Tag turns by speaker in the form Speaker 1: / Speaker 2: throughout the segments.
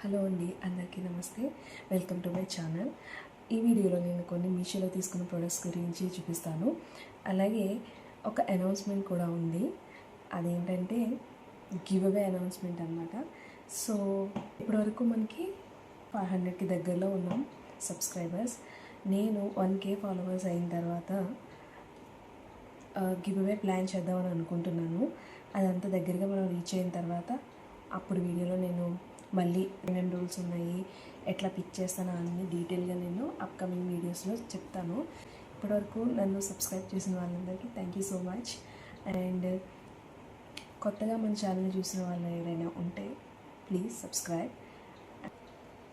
Speaker 1: Hello అండి, అందరికీ నమస్తే. Welcome to my channel. ఈ వీడియోలో నేను కొన్ని మీషోలో తీసుకున్న ప్రొడక్ట్స్ గురించి చూపిస్తాను. అలాగే ఒక అనౌన్స్మెంట్ కూడా ఉంది. అదేంటంటే గివ్ అవే అనౌన్స్మెంట్ అనమాట. సో ఇప్పటివరకు మనకి 500కి దగ్గరలో ఉన్నాం సబ్స్క్రైబర్స్. నేను 1K ఫాలోవర్స్ అయిన తర్వాత గివ్ అవే ప్లాన్ చేద్దామని అనుకుంటున్నాను. అదంతా దగ్గరగా మనం రీచ్ అయిన తర్వాత అప్పుడు వీడియోలో నేను మళ్ళీ ఏమేమి రూల్స్ ఉన్నాయి, ఎట్లా పిక్ చేస్తానో అన్ని డీటెయిల్గా నేను అప్కమింగ్ వీడియోస్లో చెప్తాను. ఇప్పటివరకు నన్ను సబ్స్క్రైబ్ చేసిన వాళ్ళందరికీ thank you so much. And కొత్తగా మన ఛానల్ని చూసిన వాళ్ళు ఎవరైనా ఉంటే ప్లీజ్ సబ్స్క్రైబ్.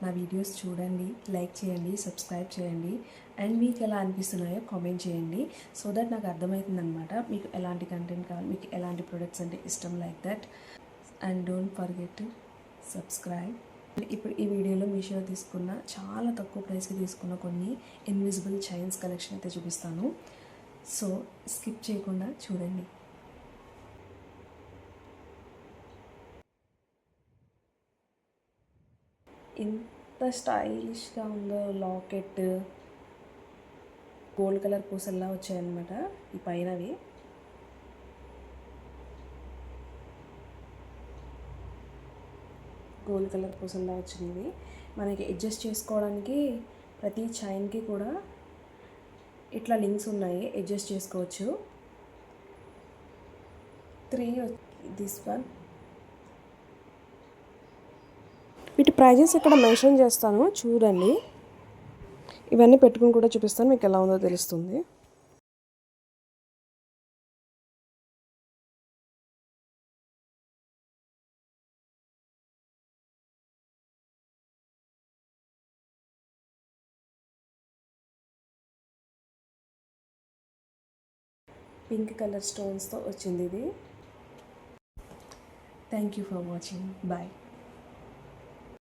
Speaker 1: నా వీడియోస్ చూడండి, లైక్ చేయండి, సబ్స్క్రైబ్ చేయండి. అండ్ మీకు ఎలా అనిపిస్తున్నాయో కామెంట్ చేయండి. సో దట్ నాకు అర్థమవుతుందన్నమాట మీకు ఎలాంటి కంటెంట్ కావాలి, మీకు ఎలాంటి ప్రొడక్ట్స్ అంటే ఇష్టం, like that. And don't forget to subscribe. ఇప్పుడు ఈ వీడియోలో మీషోలో తీసుకున్న చాలా తక్కువ ప్రైస్కి తీసుకున్న కొన్ని ఇన్విజిబుల్ చైన్స్ కలెక్షన్ అయితే చూపిస్తాను. సో స్కిప్ చేయకుండా చూడండి. ఎంత స్టైలిష్గా ఉందో, లాకెట్ గోల్డ్ కలర్ పూసల్లా వచ్చాయన్నమాట ఈ పైనవి. గోల్డ్ కలర్ పూసల్లా వచ్చినవి. మనకి అడ్జస్ట్ చేసుకోవడానికి ప్రతి చైన్కి కూడా ఇట్లా లింక్స్ ఉన్నాయి, అడ్జస్ట్ చేసుకోవచ్చు. 3 దిస్ వన్. వీటి ప్రైజెస్ ఇక్కడ మెన్షన్ చేస్తాను, చూడండి. ఇవన్నీ పెట్టుకుని కూడా చూపిస్తాను, మీకు ఎలా ఉందో తెలుస్తుంది. పింక్ కలర్ స్టోన్స్తో వచ్చింది ఇది. Thank you for watching. Bye.